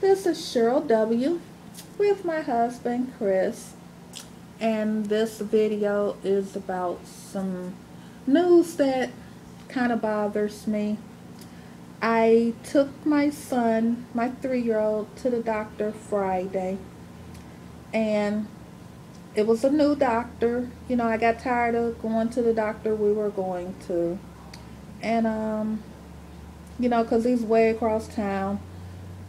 This is Cheryl W. with my husband Chris, and this video is about some news that kind of bothers me. I took my son, my 3-year-old, to the doctor Friday, and it was a new doctor. I got tired of going to the doctor we were going to, and because he's way across town.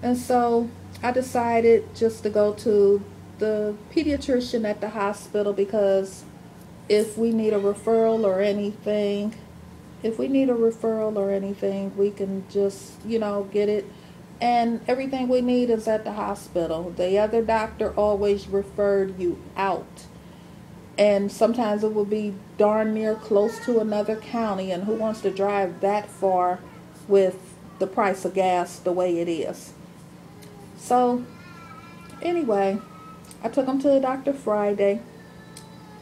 And so I decided just to go to the pediatrician at the hospital, because if we need a referral or anything, we can just, get it. And everything we need is at the hospital. The other doctor always referred you out. And sometimes it will be darn near close to another county. And who wants to drive that far with the price of gas the way it is? So, anyway, I took him to the doctor Friday.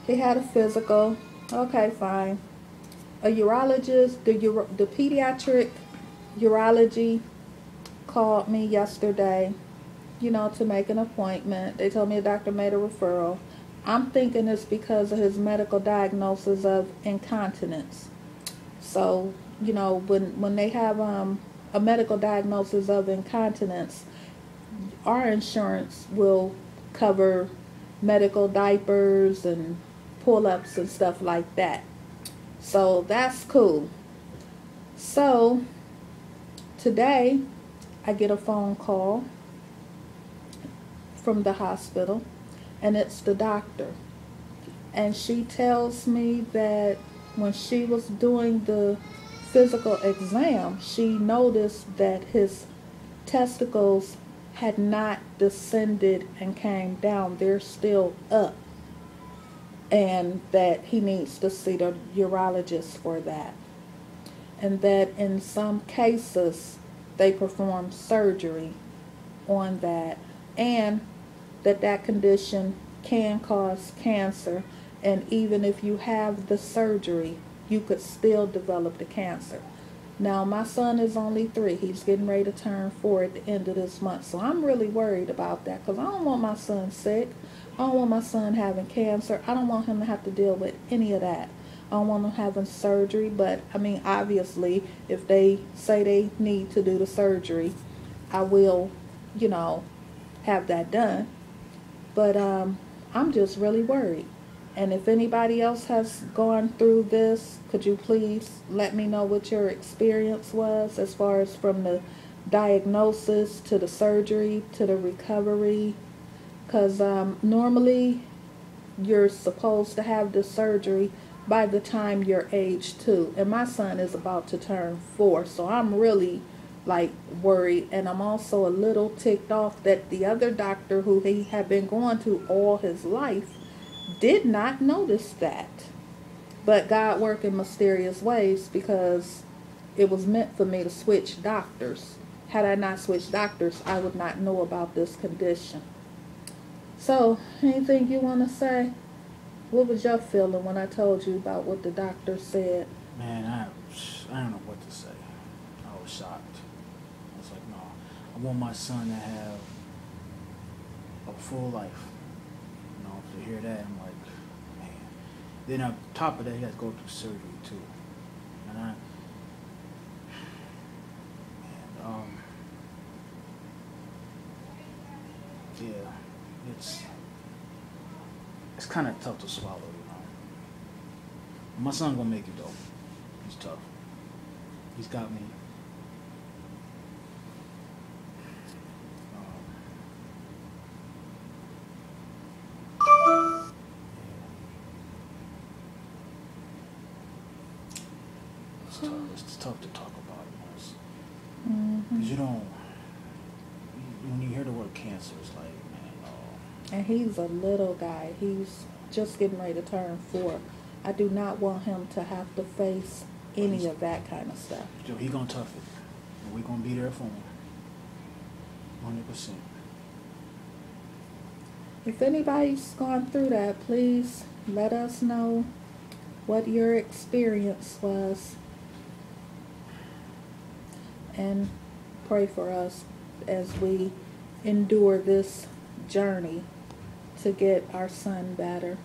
He had a physical. Okay, fine. A urologist, the pediatric urology called me yesterday, to make an appointment. They told me the doctor made a referral. I'm thinking it's because of his medical diagnosis of incontinence. So, when they have a medical diagnosis of incontinence, our insurance will cover medical diapers and pull-ups and stuff like that. So that's cool. So today I get a phone call from the hospital, and it's the doctor. And she tells me that when she was doing the physical exam, she noticed that his testicles had not descended and came down. They're still up. And that he needs to see the urologist for that. And that in some cases they perform surgery on that. And that condition can cause cancer. And even if you have the surgery, you could still develop the cancer. Now, my son is only 3. He's getting ready to turn 4 at the end of this month. So I'm really worried about that, because I don't want my son sick. I don't want my son having cancer. I don't want him to have to deal with any of that. I don't want him having surgery. But, obviously, if they say they need to do the surgery, I will, have that done. But I'm just really worried. And if anybody else has gone through this, could you please let me know what your experience was, as far as from the diagnosis to the surgery to the recovery? Because normally you're supposed to have the surgery by the time you're age 2. And my son is about to turn 4. So I'm really worried. And I'm also a little ticked off that the other doctor who he had been going to all his life did not notice that. But God worked in mysterious ways, because it was meant for me to switch doctors. Had I not switched doctors, I would not know about this condition. So, anything you want to say? What was your feeling when I told you about what the doctor said? Man, I don't know what to say. I was shocked. I was like, no, I want my son to have a full life. To hear that, I'm like, man. Then on top of that, he has to go through surgery too. And yeah, it's kind of tough to swallow, My son gonna make it though. He's tough. He's got me. It's tough to talk about it, because when you hear the word cancer, it's like, man, oh. And he's a little guy. He's just getting ready to turn 4. I do not want him to have to face any of that kind of stuff. He gonna tough it, and we gonna be there for him, 100%. If anybody's gone through that, please let us know what your experience was. And pray for us as we endure this journey to get our son better.